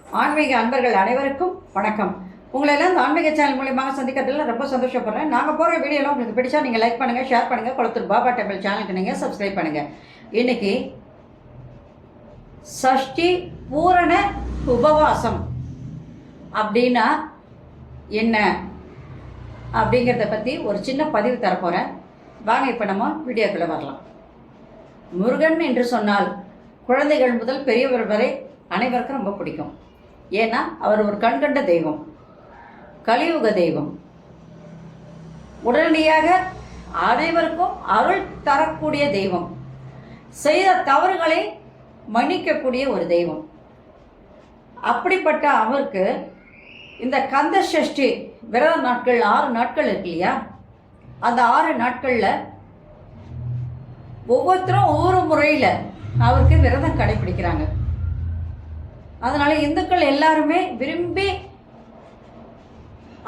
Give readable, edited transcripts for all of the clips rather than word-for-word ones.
ஆன்மீக அன்பர்கள் அனைவருக்கும் வணக்கம். உங்களை எல்லாம் இந்த ஆன்மீக சேனல் மூலியமாக சந்திக்கிறதுல ரொம்ப சந்தோஷப்படுறேன். நாங்கள் போகிற வீடியோலாம் உங்களுக்கு பிடிச்சா நீங்கள் லைக் பண்ணுங்கள், ஷேர் பண்ணுங்கள். குளத்தூர் பாபா டெம்பிள் சேனலுக்கு நீங்கள் சப்ஸ்கிரைப் பண்ணுங்கள். இன்னைக்கு சஷ்டி பூரண உபவாசம் அப்படின்னா என்ன அப்படிங்கிறத பற்றி ஒரு சின்ன பதிவு தரப்போகிறேன். வாங்க இப்போ நம்ம வீடியோக்குள்ளே வரலாம். முருகன் என்று சொன்னால் குழந்தைகள் முதல் பெரியவர் வரை அனைவருக்கும் ரொம்ப பிடிக்கும். ஏன்னா அவர் ஒரு கண்கண்ட தெய்வம், கலியுக தெய்வம். உடனடியாக அனைவருக்கும் அருள் தரக்கூடிய தெய்வம், செய்த தவறுகளை மன்னிக்கக்கூடிய ஒரு தெய்வம். அப்படிப்பட்ட அவருக்கு இந்த கந்த சஷ்டி விரத நாட்கள் 6 நாட்கள் இருக்கு இல்லையா, அந்த 6 நாட்களில் ஒவ்வொருத்தரும் ஒவ்வொரு முறையில் அவருக்கு விரதம் கடைபிடிக்கிறாங்க. அதனால இந்துக்கள் எல்லாருமே விரும்பி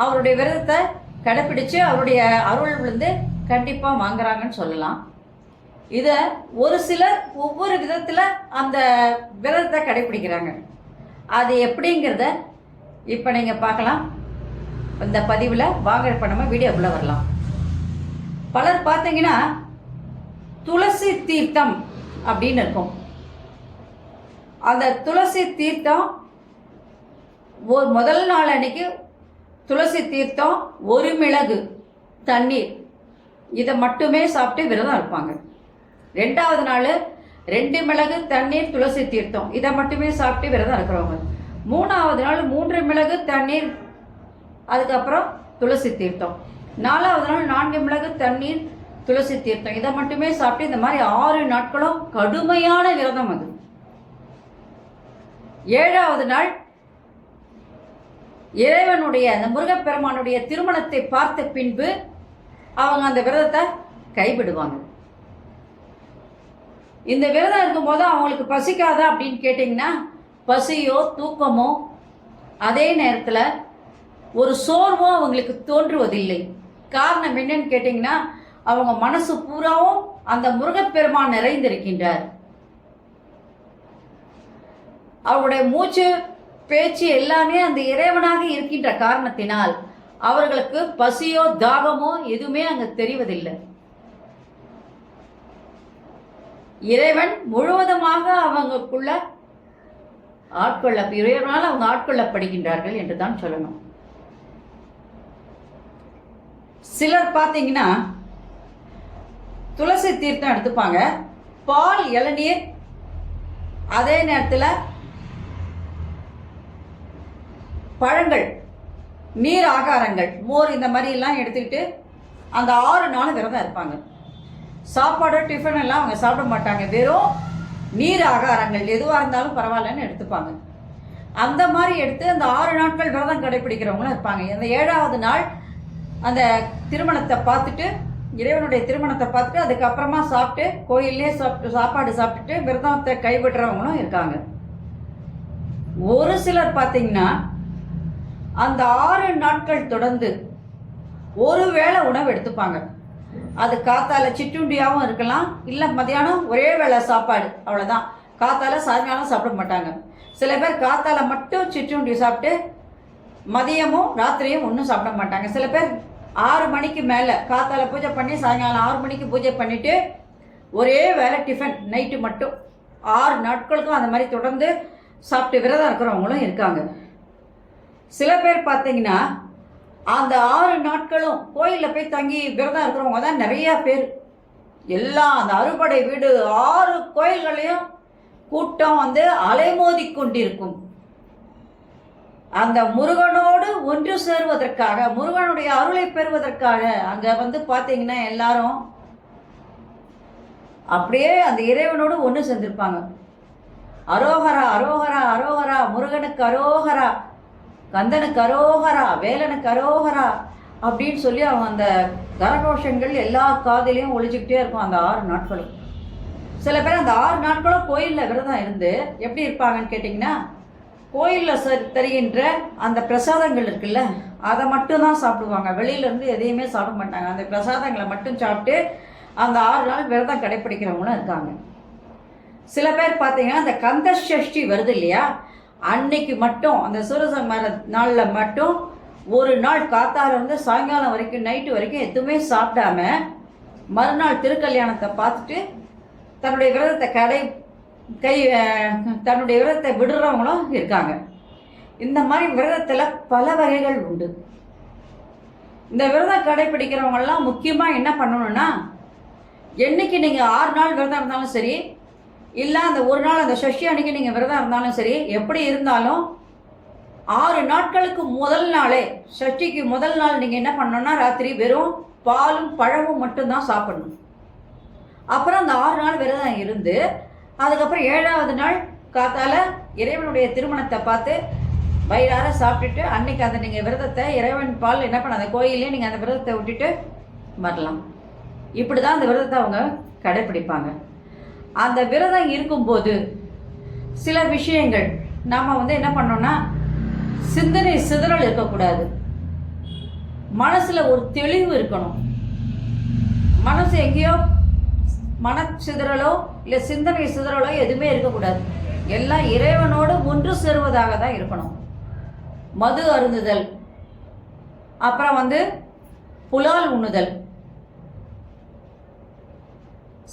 அவருடைய விரதத்தை கடைப்பிடிச்சு அவருடைய அருள் விழுந்து கண்டிப்பாக வாங்குறாங்கன்னு சொல்லலாம். இதை ஒரு சிலர் ஒவ்வொரு விதத்தில் அந்த விரதத்தை கடைப்பிடிக்கிறாங்க. அது எப்படிங்கிறத இப்போ நீங்கள் பார்க்கலாம். இந்த பதிவில் வாங்க இப்போ நம்ம வீடியோக்குள்ளே வரலாம். பலர் பார்த்தீங்கன்னா துளசி தீர்த்தம் அப்படின்னு இருக்கும். அந்த துளசி தீர்த்தம் முதல் நாள் அன்னைக்கு துளசி தீர்த்தம், 1 மிளகு தண்ணீர், இதை மட்டுமே சாப்பிட்டு விரதம் இருப்பாங்க. 2வது நாள் 2 மிளகு தண்ணீர் துளசி தீர்த்தம், இதை மட்டுமே சாப்பிட்டு விரதம் இருக்கிறவங்க. 3வது நாள் 3 மிளகு தண்ணீர், அதுக்கப்புறம் துளசி தீர்த்தம். 4வது நாள் 4 மிளகு தண்ணீர் துளசி தீர்த்தம், இதை மட்டுமே சாப்பிட்டு இந்த மாதிரி 6 நாட்களும் கடுமையான விரதம். அது 7வது நாள் இறைவனுடைய அந்த முருகப்பெருமானுடைய திருமணத்தை பார்த்த பின்பு அவங்க அந்த விரதத்தை கைவிடுவாங்க. இந்த விரதம் இருக்கும்போது அவங்களுக்கு பசிக்காதா அப்படின்னு கேட்டிங்கன்னா, பசியோ தூக்கமோ அதே நேரத்தில் ஒரு சோர்வோ அவங்களுக்கு தோன்றுவதில்லை. காரணம் என்னன்னு கேட்டிங்கன்னா, அவங்க மனசு பூராவும் அந்த முருகப்பெருமான் நிறைந்திருக்கின்றார். அவருடைய மூச்சு பேச்சு எல்லாமே அந்த இறைவனாக இருக்கின்ற காரணத்தினால் அவர்களுக்கு பசியோ தாகமோ எதுவுமே அங்கே தெரிவதில்லை. இறைவன் முழுவதுமாக அவங்களுக்குள்ள இறைவனால் அவங்க ஆட்கொள்ளப்படுகின்றார்கள் என்று தான் சொல்லணும். சிலர் பார்த்தீங்கன்னா துளசி தீர்த்தம் எடுத்துப்பாங்க, பால் இளநீர், அதே நேரத்தில் பழங்கள், நீர் ஆகாரங்கள், மோர், இந்த மாதிரி எல்லாம் எடுத்துக்கிட்டு அந்த 6 நாளும் விரதம் இருப்பாங்க. சாப்பாடு டிஃபன் எல்லாம் அவங்க சாப்பிட மாட்டாங்க. வெறும் நீர் ஆகாரங்கள் எதுவாக இருந்தாலும் பரவாயில்லன்னு எடுத்துப்பாங்க. அந்த மாதிரி எடுத்து அந்த 6 நாட்கள் விரதம் கடைபிடிக்கிறவங்களும் இருப்பாங்க. அந்த 7வது நாள் அந்த திருமணத்தை பார்த்துட்டு, இறைவனுடைய திருமணத்தை பார்த்துட்டு அதுக்கப்புறமா சாப்பிட்டு கோயிலே சாப்பாடு சாப்பிட்டுட்டு விரதத்தை கைவிடுறவங்களும் இருக்காங்க. ஒரு சிலர் பார்த்தீங்கன்னா அந்த 6 நாட்கள் தொடர்ந்து ஒரு வேளை உணவு எடுத்துப்பாங்க. அது காத்தால சிற்றுண்டியாகவும் இருக்கலாம், இல்லை மதியானம் ஒரே வேளை சாப்பாடு, அவ்வளோதான். காத்தால சாயங்காலம் சாப்பிட மாட்டாங்க. சில பேர் காத்தால மட்டும் சிற்றுண்டி சாப்பிட்டு மதியமும் ராத்திரியும் ஒன்றும் சாப்பிட மாட்டாங்க. சில பேர் 6 மணிக்கு மேலே காத்தால பூஜை பண்ணி சாயங்காலம் 6 மணிக்கு பூஜை பண்ணிவிட்டு ஒரே வேளை டிஃபன் நைட்டு மட்டும் 6 நாட்களுக்கும் அந்த மாதிரி தொடர்ந்து சாப்பிட்டு விரதம் இருக்கிறவங்களும் இருக்காங்க. சில பேர் பார்த்தீங்கன்னா அந்த 6 நாட்களும் கோயிலில் போய் தங்கி விரதம் இருக்கிறவங்க தான் நிறையா பேர். எல்லாம் அந்த அறுபடை வீடு 6 கோயில்களையும் கூட்டம் அலைமோதி கொண்டிருக்கும். அந்த முருகனோடு ஒன்று சேருவதற்காக, முருகனுடைய அருளை பெறுவதற்காக அங்கே பார்த்தீங்கன்னா எல்லாரும் அப்படியே அந்த இறைவனோடு ஒன்று சேர்ந்திருப்பாங்க. அரோகரா அரோகரா அரோகரா, முருகனுக்கு அரோகரா, கந்தனுக்கு அரோகரா, வேலனுக்கு அரோகரா அப்படின்னு சொல்லி அவங்க அந்த கரகோஷங்கள் எல்லா காதிலையும் ஒழிச்சுக்கிட்டே இருக்கும் அந்த 6 நாட்களும். சில பேர் அந்த 6 நாட்களும் கோயிலில் விரதம் இருந்து எப்படி இருப்பாங்கன்னு கேட்டிங்கன்னா, கோயிலில் தருகின்ற அந்த பிரசாதங்கள் இருக்குல்ல, அதை மட்டும்தான் சாப்பிடுவாங்க. வெளியிலேருந்து எதையுமே சாப்பிட மாட்டாங்க. அந்த பிரசாதங்களை மட்டும் சாப்பிட்டு அந்த 6 நாள் விரதம் கடைப்பிடிக்கிறவங்களும் இருக்காங்க. சில பேர் பார்த்தீங்கன்னா அந்த கந்த சஷ்டி வருது இல்லையா, அன்னைக்கு மட்டும் அந்த சூரசம்ஹார நாளில் மட்டும் ஒரு நாள் காத்தால இருந்து சாயங்காலம் வரைக்கும் நைட்டு வரைக்கும் எதுவுமே சாப்பிடாம மறுநாள் திருக்கல்யாணத்தை பார்த்துட்டு தன்னுடைய விரதத்தை தன்னுடைய விரதத்தை விடுறவங்களும் இருக்காங்க. இந்த மாதிரி விரதத்தில் பல வகைகள் உண்டு. இந்த விரதம் கடைப்பிடிக்கிறவங்கெல்லாம் முக்கியமாக என்ன பண்ணணும்னா, என்னைக்கு நீங்கள் 6 நாள் விரதம் இருந்தாலும் சரி, இல்லை அந்த ஒரு நாள் அந்த சஷ்டி அன்னைக்கு நீங்கள் விரதம் இருந்தாலும் சரி, எப்படி இருந்தாலும் 6 நாட்களுக்கு முதல் நாளே, சஷ்டிக்கு முதல் நாள் நீங்கள் என்ன பண்ணணும்னா ராத்திரி வெறும் பாலும் பழமும் மட்டும்தான் சாப்பிடணும். அப்புறம் அந்த 6 நாள் விரதம் இருந்து அதுக்கப்புறம் 7ஆவது நாள் காத்தால இறைவனுடைய திருமணத்தை பார்த்து வயிறார சாப்பிட்டுட்டு அன்னைக்கு அந்த நீங்கள் விரதத்தை இறைவன் பால் என்ன பண்ண அந்த கோயிலே நீங்கள் அந்த விரதத்தை விட்டுட்டு வரலாம். இப்படி தான் அந்த விரதத்தை அவங்க கடைப்பிடிப்பாங்க. அந்த விரதம் இருக்கும்போது சில விஷயங்கள் நாம் என்ன பண்ணோம்னா, சிந்தனை சிதறல் இருக்கக்கூடாது, மனசில் ஒரு தெளிவு இருக்கணும். மனசு எங்கேயோ மன சிதறலோ இல்லை சிந்தனை சிதறலோ எதுவுமே இருக்கக்கூடாது. எல்லாம் இறைவனோடு ஒன்று சேருவதாக தான் இருக்கணும். மது அருந்துதல், அப்புறம் புலால் உண்ணுதல்,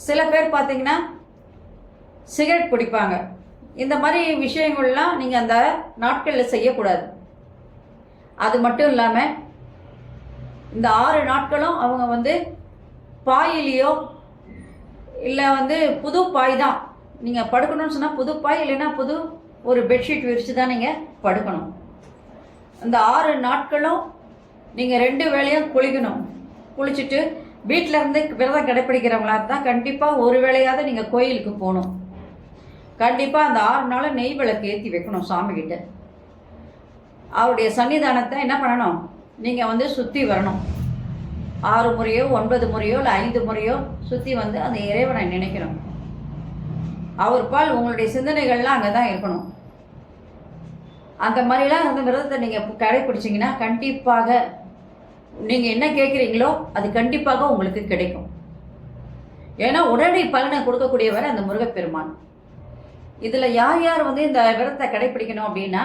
சில பேர் பார்த்தீங்கன்னா சிகரெட் பிடிப்பாங்க. இந்த மாதிரி விஷயங்கள்லாம் நீங்கள் அந்த நாட்களில் செய்யக்கூடாது. அது மட்டும் இல்லாமல் இந்த 6 நாட்களும் அவங்க பாயிலையோ இல்லை புது பாய் தான் நீங்கள் படுக்கணும்னு சொன்னால் புது பாய், இல்லைன்னா புது ஒரு பெட்ஷீட் விரித்து தான் நீங்கள் படுக்கணும். இந்த 6 நாட்களும் நீங்கள் 2 வேளையும் குளிக்கணும். குளிச்சுட்டு வீட்டில் இருந்து விரதம் கடைப்பிடிக்கிறவங்களா தான் கண்டிப்பாக ஒரு வேளையாவது நீங்கள் கோயிலுக்கு போகணும். கண்டிப்பாக அந்த 6 நாளும் நெய் விளக்கு ஏற்றி வைக்கணும் சாமிகிட்ட. அவருடைய சன்னிதானத்தை என்ன பண்ணணும், நீங்கள் சுற்றி வரணும். 6 முறையோ 9 முறையோ இல்லை 5 முறையோ சுற்றி அந்த இறைவனை நினைக்கணும். அவர் பால் உங்களுடைய சிந்தனைகள்லாம் அங்கே தான் இருக்கணும். அந்த மாதிரிலாம் அந்த விரதத்தை நீங்கள் கடைப்பிடிச்சிங்கன்னா கண்டிப்பாக நீங்கள் என்ன கேட்குறீங்களோ அது கண்டிப்பாக உங்களுக்கு கிடைக்கும். ஏன்னா உடனடி பலனை கொடுக்கக்கூடியவர் அந்த முருகப்பெருமான். இதில் யார் யார் இந்த விரதத்தை கடைப்பிடிக்கணும் அப்படின்னா,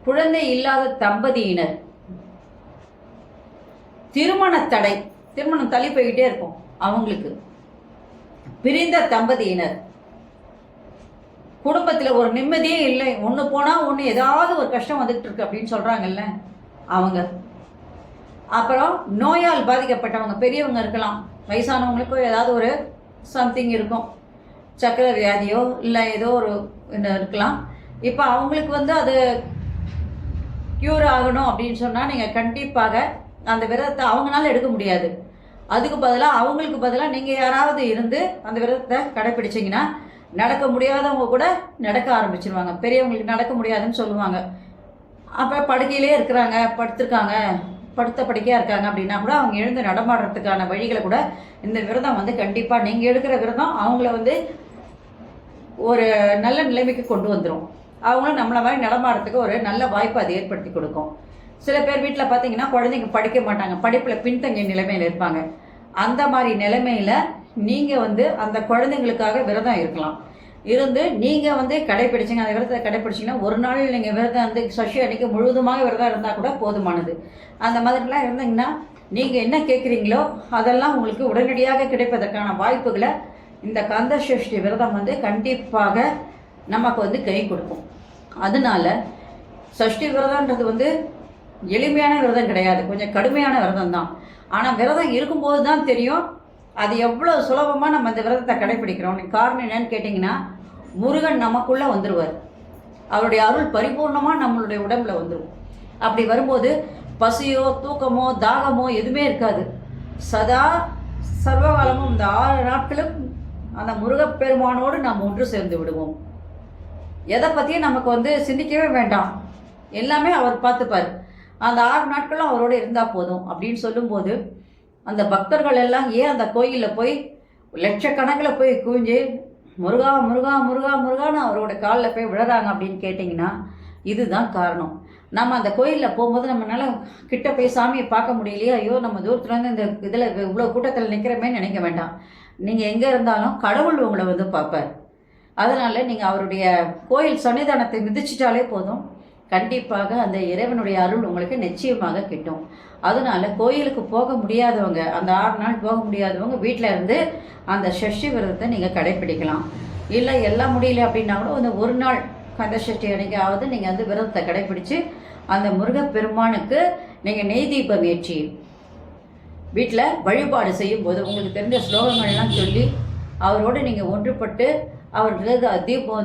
குழந்தை இல்லாத தம்பதியினர், திருமணம் தள்ளி போய்கிட்டே இருக்கும் அவங்களுக்கு, பிரிந்த தம்பதியினர், குடும்பத்தில் ஒரு நிம்மதியே இல்லை, ஒன்று போனால் ஒன்று ஏதாவது ஒரு கஷ்டம் வந்துட்டு இருக்கு அப்படின்னு சொல்கிறாங்கல்ல அவங்க, அப்புறம் நோயால் பாதிக்கப்பட்டவங்க, பெரியவங்க இருக்கலாம், வயசானவங்களுக்கும் ஏதாவது ஒரு சம்திங் இருக்கும், சக்கரை வியாதியோ இல்லை ஏதோ ஒரு இருக்கலாம். இப்போ அவங்களுக்கு அது க்யூர் ஆகணும் அப்படின்னு சொன்னால் நீங்கள் கண்டிப்பாக அந்த விரதத்தை அவங்களால எடுக்க முடியாது. அதுக்கு பதிலாக அவங்களுக்கு பதிலாக நீங்கள் யாராவது இருந்து அந்த விரதத்தை கடைப்பிடிச்சிங்கன்னா நடக்க முடியாதவங்க கூட நடக்க ஆரம்பிச்சிருவாங்க. பெரியவங்களுக்கு நடக்க முடியாதுன்னு சொல்லுவாங்க. அப்போ படுக்கையிலே இருக்கிறாங்க, படுத்த படுக்கையாக இருக்காங்க அப்படின்னா கூட அவங்க எழுந்து நடமாடுறதுக்கான வழிகளை கூட இந்த விரதம் கண்டிப்பாக நீங்கள் எடுக்கிற விரதம் அவங்கள ஒரு நல்ல நிலைமைக்கு கொண்டு வந்துடும். அவங்களும் நம்மளை மாதிரி நடமாடுறதுக்கு ஒரு நல்ல வாய்ப்பு அது ஏற்படுத்தி கொடுக்கும். சில பேர் வீட்டில் பார்த்தீங்கன்னா குழந்தைங்க படிக்க மாட்டாங்க, படிப்பில் பின்தங்கிய நிலைமையில் இருப்பாங்க. அந்த மாதிரி நிலைமையில் நீங்கள் அந்த குழந்தைங்களுக்காக விரதம் இருக்கலாம். இருந்து நீங்கள் கடைப்பிடிச்சிங்க, அந்த விரதத்தை கடைப்பிடிச்சிங்கன்னா ஒரு நாள் நீங்கள் விரதம் சஷ்டி அன்னைக்கு முழுவதுமாக விரதம் இருந்தால் கூட போதுமானது. அந்த மாதிரிலாம் இருந்தீங்கன்னா நீங்கள் என்ன கேட்குறீங்களோ அதெல்லாம் உங்களுக்கு உடனடியாக கிடைப்பதற்கான வாய்ப்புகளை இந்த கந்த சஷ்டி விரதம் கண்டிப்பாக நமக்கு கை கொடுக்கும். அதனால சஷ்டி விரதன்றது எளிமையான விரதம் கிடையாது, கொஞ்சம் கடுமையான விரதம் தான். ஆனால் விரதம் இருக்கும்போது தான் தெரியும் அது எவ்வளோ சுலபமாக நம்ம அந்த விரதத்தை கடைப்பிடிக்கிறோம். காரணம் என்னன்னு கேட்டிங்கன்னா, முருகன் நமக்குள்ளே வந்துடுவார், அவருடைய அருள் பரிபூர்ணமாக நம்மளுடைய உடம்புல வந்துடும். அப்படி வரும்போது பசியோ தூக்கமோ தாகமோ எதுவுமே இருக்காது. சதா சர்வகாலமும் இந்த 6 நாட்களும் அந்த முருகப்பெருமானோடு நாம் ஒன்று சேர்ந்து விடுவோம். எதை பற்றியும் நமக்கு சிந்திக்கவே வேண்டாம், எல்லாமே அவர் பார்த்துப்பார். அந்த 6 நாட்களும் அவரோடு இருந்தால் போதும் அப்படின்னு சொல்லும்போது அந்த பக்தர்கள் எல்லாம் ஏன் அந்த கோயிலில் போய் லட்சக்கணக்கில் போய் குவிஞ்சு முருகா முருகா முருகா முருகான்னு அவரோட காலில் போய் விழுறாங்க அப்படின்னு கேட்டிங்கன்னா இதுதான் காரணம். நம்ம அந்த கோயிலில் போகும்போது நம்மளால கிட்ட போய் சாமியை பார்க்க முடியலையே, ஐயோ நம்ம தூரத்துலேருந்து இந்த இதில் இவ்வளோ கூட்டத்தில் நிற்கிறமே நினைக்க வேண்டாம். நீங்கள் எங்கே இருந்தாலும் கடவுள் உங்களை பார்ப்பார். அதனால் நீங்கள் அவருடைய கோயில் சன்னிதானத்தை மிதிச்சிட்டாலே போதும், கண்டிப்பாக அந்த இறைவனுடைய அருள் உங்களுக்கு நிச்சயமாக கிட்டும். அதனால கோயிலுக்கு போக முடியாதவங்க, அந்த 6 நாள் போக முடியாதவங்க வீட்டில் இருந்து அந்த சஷ்டி விரதத்தை நீங்கள் கடைப்பிடிக்கலாம். இல்லை எல்லாம் முடியல அப்படின்னா கூட அந்த ஒரு நாள் கந்த சஷ்டி அன்னைக்காவது நீங்கள் வந்து விரதத்தை கடைப்பிடிச்சு அந்த முருகப்பெருமானுக்கு நீங்கள் நெய் தீபம் ஏற்றி வீட்டில் வழிபாடு செய்யும்போது உங்களுக்கு தெரிஞ்ச ஸ்லோகங்கள்லாம் சொல்லி அவரோடு நீங்கள் ஒன்றுபட்டு அவருக்கு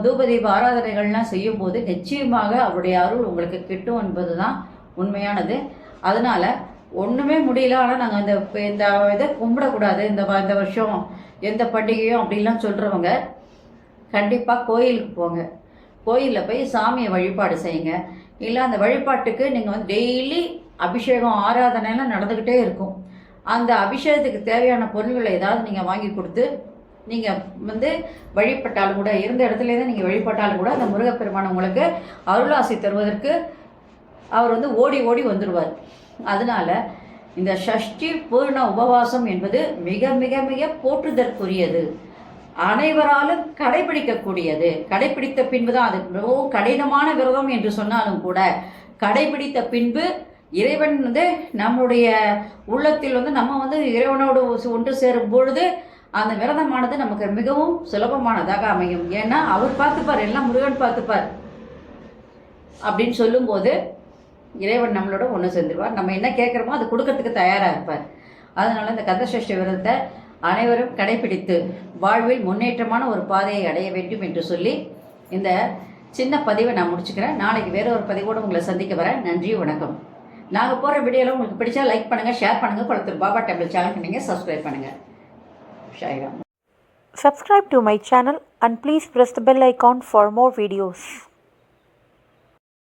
தூபதீப ஆராதனைகள்லாம் செய்யும்போது நிச்சயமாக அவருடைய அருள் உங்களுக்கு கிட்டும் என்பது தான் உண்மையானது. அதனால் ஒன்றுமே முடியல, ஆனால் நாங்கள் இந்த இதை கும்பிடக்கூடாது, இந்த வருஷம் எந்த பண்டிகையும் அப்படின்லாம் சொல்கிறவங்க கண்டிப்பாக கோயிலுக்கு போங்க. கோயிலில் போய் சாமியை வழிபாடு செய்யுங்க. இல்லை அந்த வழிபாட்டுக்கு நீங்கள் வந்து டெய்லி அபிஷேகம் ஆராதனைலாம் நடந்துக்கிட்டே இருக்கும். அந்த அபிஷேகத்துக்கு தேவையான பொருள்களை ஏதாவது நீங்கள் வாங்கி கொடுத்து நீங்கள் வந்து வழிபட்டாலும் கூட, இருந்த இடத்துலேருந்து நீங்கள் வழிபட்டாலும் கூட அந்த முருகப்பெருமான் உங்களுக்கு அருளாசி தருவதற்கு அவர் வந்து ஓடி ஓடி வந்துடுவார். அதனால் இந்த சஷ்டி பூர்ண உபவாசம் என்பது மிக மிக மிக போற்றுதற்குரியது, அனைவராலும் கடைபிடிக்கக்கூடியது. கடைபிடித்த பின்பு தான் அது மிகவும் கடினமான விரதம் என்று சொன்னாலும் கூட கடைபிடித்த பின்பு இறைவன் வந்து நம்முடைய உள்ளத்தில் வந்து நம்ம வந்து இறைவனோடு ஒன்று சேரும் பொழுது அந்த விரதமானது நமக்கு மிகவும் சுலபமானதாக அமையும். ஏன்னா அவர் பார்த்துப்பார், எல்லாம் முருகன் பார்த்துப்பார் அப்படின்னு சொல்லும்போது இறைவன் நம்மளோட ஒன்று சேர்ந்துருவார். நம்ம என்ன கேட்குறோமோ அது கொடுக்கறதுக்கு தயாராக இருப்பார். அதனால் இந்த கந்த சஷ்டி விரதத்தை அனைவரும் கடைபிடித்து வாழ்வில் முன்னேற்றமான ஒரு பாதையை அடைய வேண்டும் என்று சொல்லி இந்த சின்ன பதிவை நான் முடிச்சுக்கிறேன். நாளைக்கு வேறு ஒரு பதிவோடு உங்களை சந்திக்க வரேன். நன்றி, வணக்கம். நாங்கள் போகிற வீடியோவில் உங்களுக்கு பிடிச்சா லைக் பண்ணுங்கள், ஷேர் பண்ணுங்கள், குளத்தூர் பாபா டெம்பிள் சேனலுக்கு நீங்கள் சப்ஸ்கிரைப் பண்ணுங்கள். Subscribe to my channel and please press the bell icon for more videos.